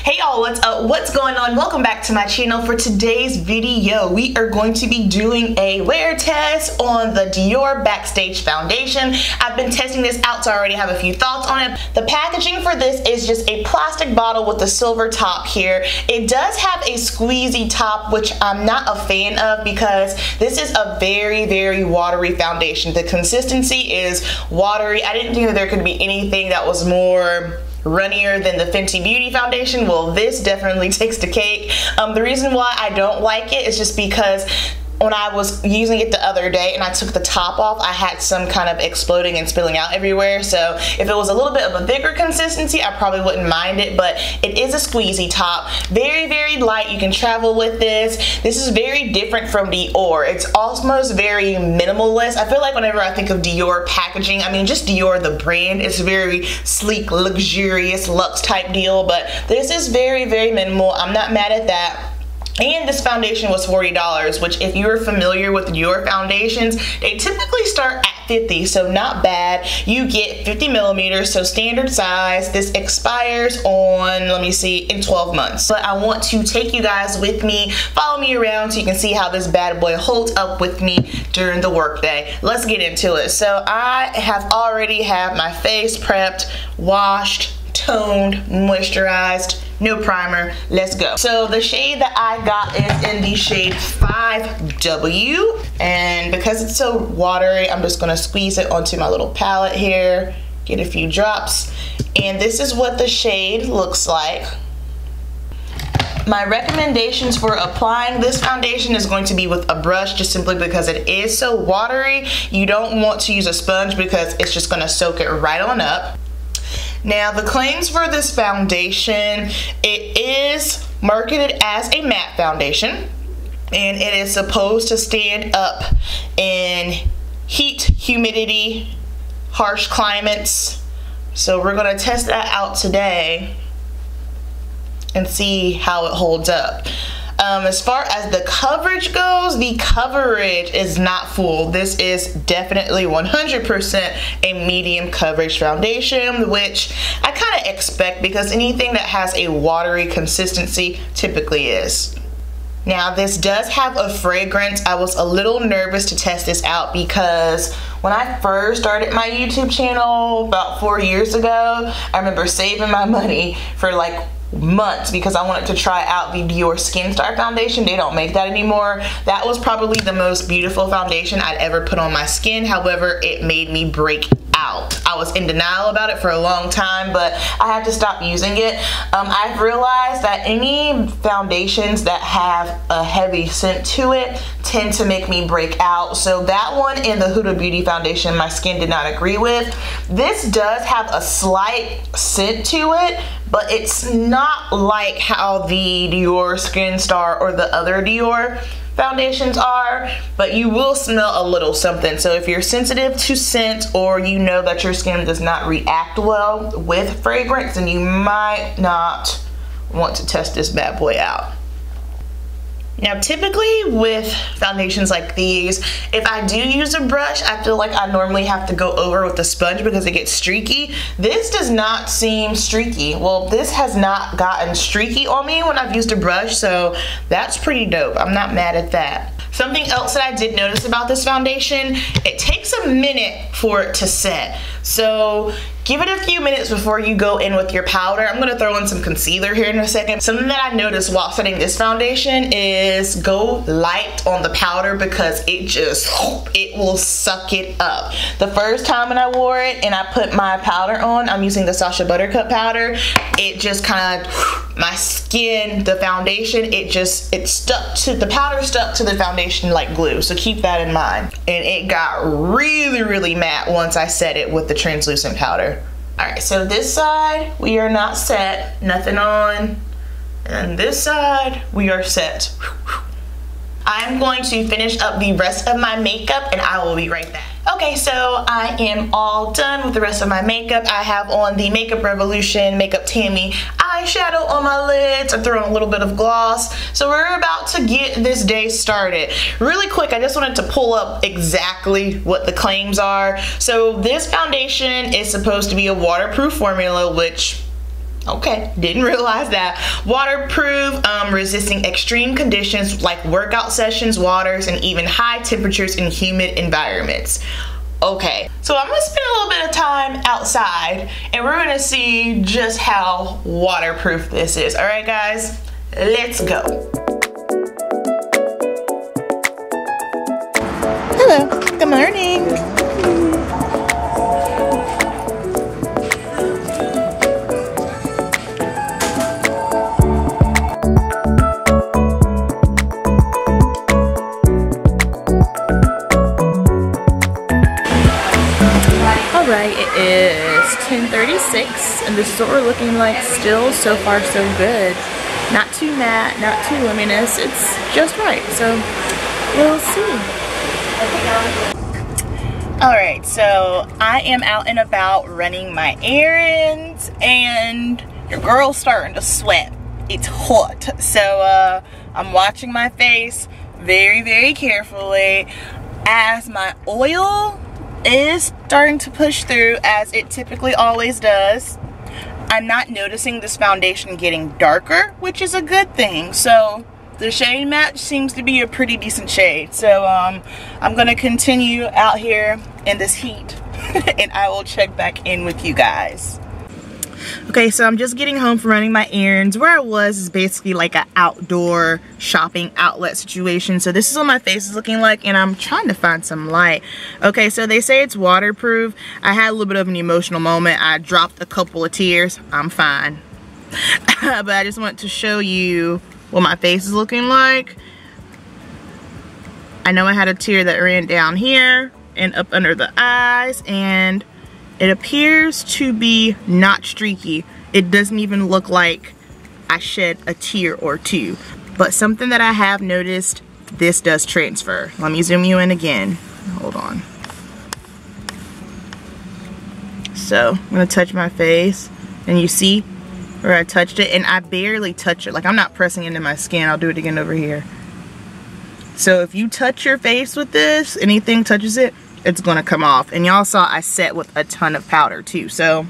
Hey y'all, what's up? What's going on? Welcome back to my channel. For today's video, we are going to be doing a wear test on the Dior Backstage Foundation. I've been testing this out, so I already have a few thoughts on it. The packaging for this is just a plastic bottle with a silver top here. It does have a squeezy top, which I'm not a fan of because this is a very watery foundation. The consistency is watery. I didn't think that there could be anything that was more runnier than the Fenty Beauty foundation. Well, this definitely takes the cake. The reason why I don't like it is just because when I was using it the other day and I took the top off, I had some kind of exploding and spilling out everywhere. So if it was a little bit of a thicker consistency, I probably wouldn't mind it, but it is a squeezy top. Very light. You can travel with this. This is very different from Dior. It's almost very minimalist. I feel like whenever I think of Dior packaging, I mean just Dior the brand, it's very sleek, luxurious, luxe type deal, but this is very minimal. I'm not mad at that. And this foundation was $40, which if you're familiar with Dior foundations, they typically start at 50, so not bad. You get 50 millimeters, so standard size. This expires on, let me see, in 12 months. But I want to take you guys with me, follow me around so you can see how this bad boy holds up with me during the workday. Let's get into it. So I have already had my face prepped, washed, toned, moisturized, no primer. Let's go. So the shade that I got is in the shade 5W, and because it's so watery, I'm just gonna squeeze it onto my little palette here, get a few drops, and this is what the shade looks like. My recommendations for applying this foundation is going to be with a brush, just simply because it is so watery. You don't want to use a sponge because it's just gonna soak it right on up. Now the claims for this foundation, it is marketed as a matte foundation and it is supposed to stand up in heat, humidity, harsh climates. So we're gonna test that out today and see how it holds up. As far as the coverage goes, the coverage is not full. This is definitely 100% a medium coverage foundation, which I kind of expect because anything that has a watery consistency typically is. Now this does have a fragrance. I was a little nervous to test this out because when I first started my YouTube channel about 4 years ago, I remember saving my money for like months because I wanted to try out the Dior Skin Star foundation. They don't make that anymore. That was probably the most beautiful foundation I'd ever put on my skin. However, it made me break out. I was in denial about it for a long time, but I had to stop using it. I've realized that any foundations that have a heavy scent to it tend to make me break out. So that one in the Huda Beauty foundation, my skin did not agree with. This does have a slight scent to it, but it's not like how the Dior Skin Star or the other Dior foundations are, but you will smell a little something. So if you're sensitive to scent or you know that your skin does not react well with fragrance, then you might not want to test this bad boy out. Now typically with foundations like these, if I do use a brush, I feel like I normally have to go over with a sponge because it gets streaky. This does not seem streaky. Well, this has not gotten streaky on me when I've used a brush, so that's pretty dope. I'm not mad at that. Something else that I did notice about this foundation, it takes a minute for it to set. So give it a few minutes before you go in with your powder. I'm gonna throw in some concealer here in a second. Something that I noticed while setting this foundation is go light on the powder because it will suck it up. The first time when I wore it and I put my powder on, I'm using the Sacha Buttercup powder, it just kind of, my skin, the foundation, it stuck to, the powder stuck to the foundation like glue. So keep that in mind. And it got really matte once I set it with the translucent powder. All right, so this side, we are not set, nothing on. And this side, we are set. I'm going to finish up the rest of my makeup and I will be right back. Okay, so I am all done with the rest of my makeup. I have on the Makeup Revolution Makeup Tammi eyeshadow on my lids. I'm throwing a little bit of gloss. So we're about to get this day started. Really quick, I just wanted to pull up exactly what the claims are. So this foundation is supposed to be a waterproof formula, which Okay, didn't realize that. Waterproof, resisting extreme conditions like workout sessions, waters, and even high temperatures in humid environments. Okay, so I'm gonna spend a little bit of time outside and we're gonna see just how waterproof this is. All right, guys, let's go. Hello, good morning. Alright, it is 10:36 and this is what we're looking like still. So far so good. Not too matte, not too luminous, it's just right, so we'll see. Alright, so I am out and about running my errands and your girl's starting to sweat. It's hot, so I'm watching my face very, very carefully as my oil is starting to push through, as it typically always does. I'm not noticing this foundation getting darker, which is a good thing. So the shade match seems to be a pretty decent shade. So I'm gonna continue out here in this heat and I will check back in with you guys. Okay, so I'm just getting home from running my errands. Where I was is basically like an outdoor shopping outlet situation. So this is what my face is looking like, and I'm trying to find some light. Okay, so they say it's waterproof. I had a little bit of an emotional moment. I dropped a couple of tears. I'm fine. But I just want to show you what my face is looking like. I know I had a tear that ran down here and up under the eyes, and it appears to be not streaky. It doesn't even look like I shed a tear or two. But something that I have noticed, this does transfer. Let me zoom you in again. Hold on. So I'm gonna touch my face and you see where I touched it, and I barely touch it. Like, I'm not pressing into my skin. I'll do it again over here. So if you touch your face with this, anything touches it, it's gonna come off. And y'all saw I set with a ton of powder too, so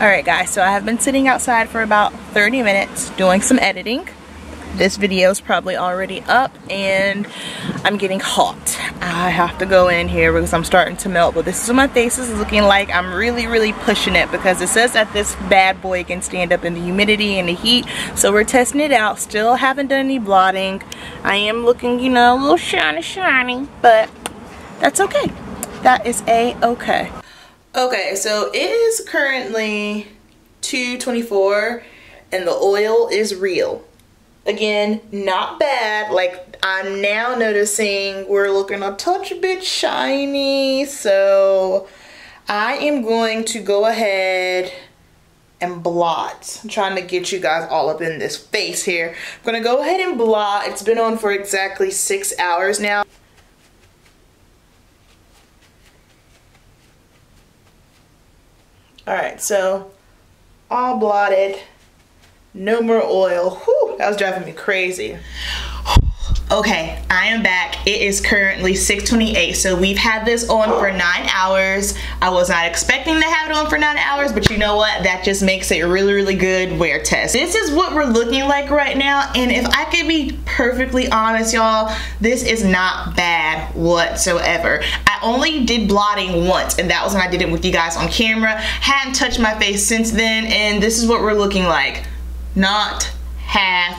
Alright guys, so I have been sitting outside for about 30 minutes doing some editing. This video is probably already up and I'm getting hot. I have to go in here because I'm starting to melt, but this is what my face is looking like. I'm really pushing it because it says that this bad boy can stand up in the humidity and the heat, so we're testing it out. Still haven't done any blotting. I am looking, you know, a little shiny, but that's okay. That is a-okay. Okay, so it is currently 2:24 and the oil is real. Again, not bad. Like, I'm now noticing we're looking a touch a bit shiny, so I am going to go ahead and blot. I'm trying to get you guys all up in this face here. I'm gonna go ahead and blot. It's been on for exactly 6 hours now. Alright, so all blotted. No more oil. Whew, that was driving me crazy. Okay, I am back. It is currently 6:28, so we've had this on for 9 hours. I was not expecting to have it on for 9 hours, but you know what? That just makes it a really good wear test. This is what we're looking like right now, and if I could be perfectly honest, y'all, this is not bad whatsoever. I only did blotting once, and that was when I did it with you guys on camera. Hadn't touched my face since then, and this is what we're looking like. Not half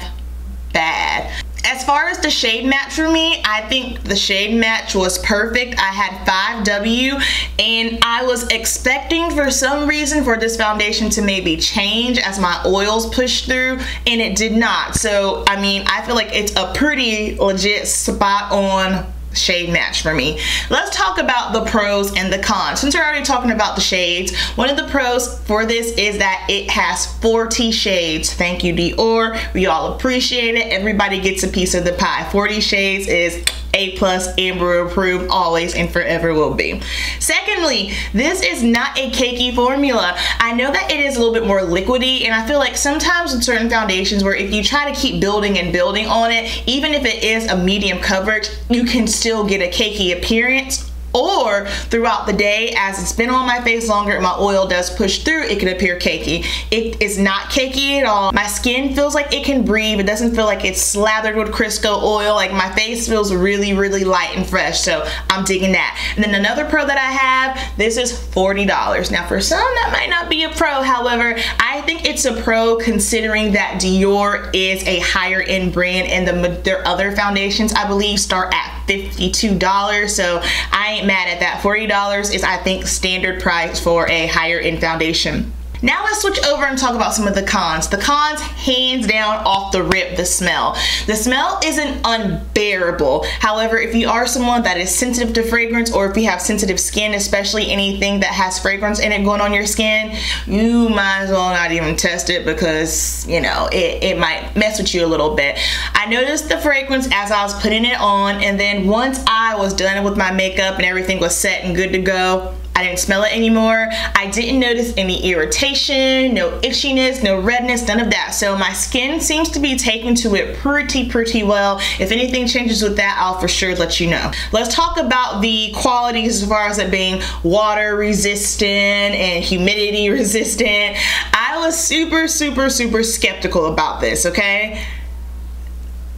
bad. As far as the shade match for me, I think the shade match was perfect. I had 5W and I was expecting for some reason for this foundation to maybe change as my oils pushed through, and it did not. So, I mean, I feel like it's a pretty legit spot on shade match for me. Let's talk about the pros and the cons. Since we're already talking about the shades, one of the pros for this is that it has 40 shades. Thank you, Dior. We all appreciate it. Everybody gets a piece of the pie. 40 shades is A+, Amber approved, always and forever will be. Secondly, this is not a cakey formula. I know that it is a little bit more liquidy, and I feel like sometimes with certain foundations where if you try to keep building and building on it, even if it is a medium coverage, you can still get a cakey appearance. or throughout the day as it's been on my face longer, my oil does push through, it can appear cakey. It is not cakey at all. My skin feels like it can breathe. It doesn't feel like it's slathered with Crisco oil. Like my face feels really, really light and fresh, so I'm digging that. And then another pro that I have, this is $40. Now for some that might not be a pro, however, I think it's a pro considering that Dior is a higher end brand and their other foundations I believe start at $52, so I ain't mad at that. $40 is, I think, standard price for a higher end foundation. Now let's switch over and talk about some of the cons. The cons, hands down, off the rip, the smell. The smell isn't unbearable. However, if you are someone that is sensitive to fragrance, or if you have sensitive skin, especially anything that has fragrance in it going on your skin, you might as well not even test it because, you know, it might mess with you a little bit. I noticed the fragrance as I was putting it on, and then once I was done with my makeup and everything was set and good to go, I didn't smell it anymore. I didn't notice any irritation, no itchiness, no redness, none of that. So my skin seems to be taken to it pretty well. If anything changes with that, I'll for sure let you know. Let's talk about the qualities as far as it being water resistant and humidity resistant. I was super skeptical about this, okay?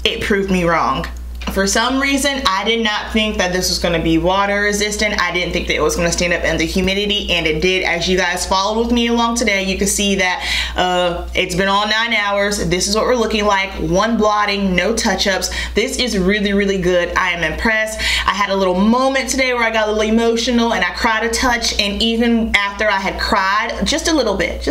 It proved me wrong. For some reason, I did not think that this was going to be water resistant. I didn't think that it was going to stand up in the humidity, and it did. As you guys followed with me along today, you can see that it's been on 9 hours. This is what we're looking like. One blotting, no touch-ups. This is really good. I am impressed. I had a little moment today where I got a little emotional and I cried a touch, and even after I had cried just a little bit,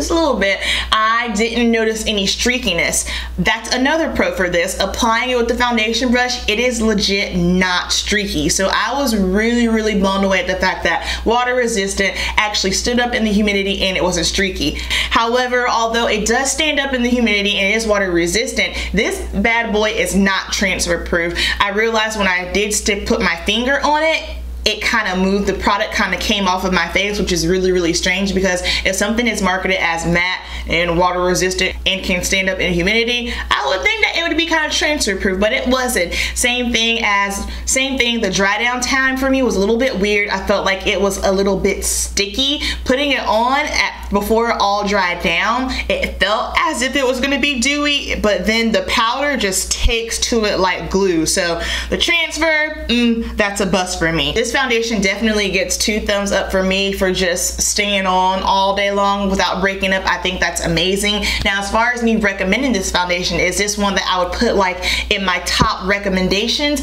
I didn't notice any streakiness. That's another pro for this. Applying it with the foundation brush, it is legit not streaky. So I was really blown away at the fact that water resistant actually stood up in the humidity and it wasn't streaky. However, although it does stand up in the humidity and it is water resistant, this bad boy is not transfer proof. I realized when I did put my finger on it, it kind of moved, the product kind of came off of my face, which is really strange, because if something is marketed as matte and water resistant and can stand up in humidity, I would think that it would be kind of transfer proof, but it wasn't. Same thing, the dry down time for me was a little bit weird. I felt like it was a little bit sticky. Putting it on before it all dried down, it felt as if it was gonna be dewy, but then the powder just takes to it like glue. So the transfer, that's a bust for me. This foundation definitely gets 2 thumbs up for me for just staying on all day long without breaking up. I think that's amazing. Now, as far as me recommending this foundation, is this one that I would put like in my top recommendations?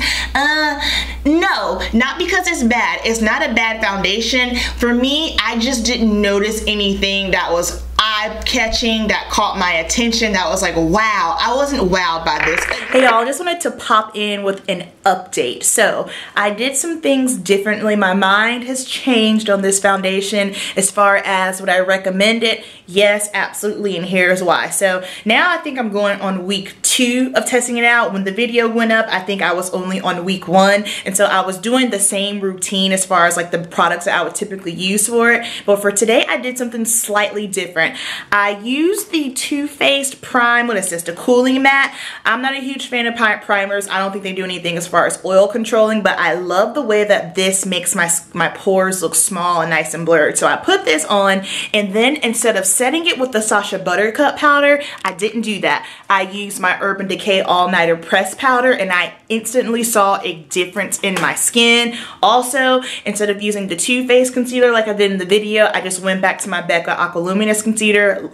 No, not because it's bad. It's not a bad foundation. For me, I just didn't notice anything that was eye-catching, that caught my attention, that was like, wow. I wasn't wowed by this. Hey y'all, just wanted to pop in with an update. So I did some things differently. My mind has changed on this foundation as far as would I recommend it? Yes, absolutely, and here's why. So now I think I'm going on week 2 of testing it out. When the video went up, I think I was only on week 1, and so I was doing the same routine as far as like the products that I would typically use for it. But for today, I did something slightly different. I used the Too Faced Prime, what is this, the cooling mat. I'm not a huge fan of primers. I don't think they do anything as far as oil controlling, but I love the way that this makes my pores look small and nice and blurred. So I put this on, and then instead of setting it with the Sacha Buttercup powder, I didn't do that. I used my Urban Decay All Nighter Press powder, and I instantly saw a difference in my skin. Also, instead of using the Too Faced concealer like I did in the video, I just went back to my Becca Aqualuminous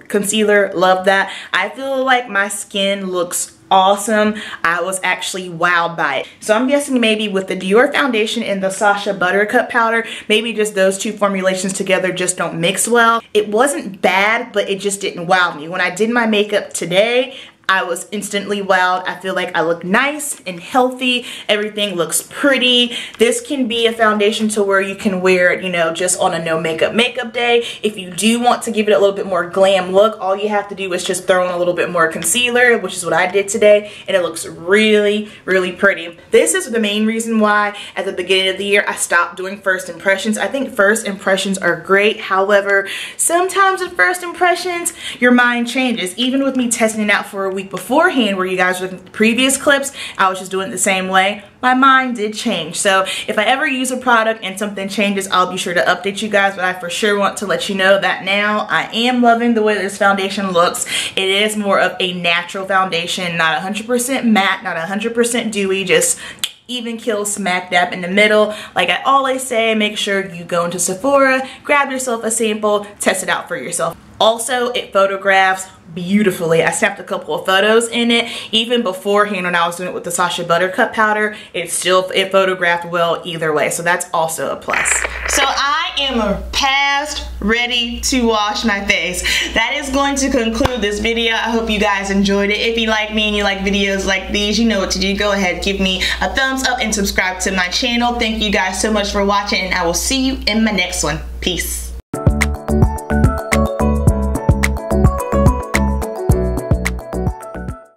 concealer. Love that. I feel like my skin looks awesome. I was actually wowed by it. So I'm guessing maybe with the Dior foundation and the Sacha Buttercup powder, maybe just those 2 formulations together just don't mix well. It wasn't bad, but it just didn't wow me. When I did my makeup today, I was instantly wowed. I feel like I look nice and healthy. Everything looks pretty. This can be a foundation to where you can wear it, you know, just on a no makeup day. If you do want to give it a little bit more glam look, all you have to do is just throw in a little bit more concealer, which is what I did today, and it looks really pretty. This is the main reason why at the beginning of the year I stopped doing first impressions. I think first impressions are great. However, sometimes with first impressions, your mind changes. Even with me testing it out for a week beforehand where you guys were in the previous clips, I was just doing it the same way. My mind did change. So if I ever use a product and something changes, I'll be sure to update you guys, but I for sure want to let you know that now I am loving the way this foundation looks. It is more of a natural foundation, not 100% matte, not 100% dewy, just even kill smack dab in the middle. Like I always say, make sure you go into Sephora, grab yourself a sample, test it out for yourself. Also, it photographs beautifully. I snapped a couple of photos in it. Even beforehand when I was doing it with the Sacha Buttercup powder, it photographed well either way. So that's also a plus. So I am past ready to wash my face. That is going to conclude this video. I hope you guys enjoyed it. If you like me and you like videos like these, you know what to do. Go ahead, give me a thumbs up and subscribe to my channel. Thank you guys so much for watching, and I will see you in my next one. Peace.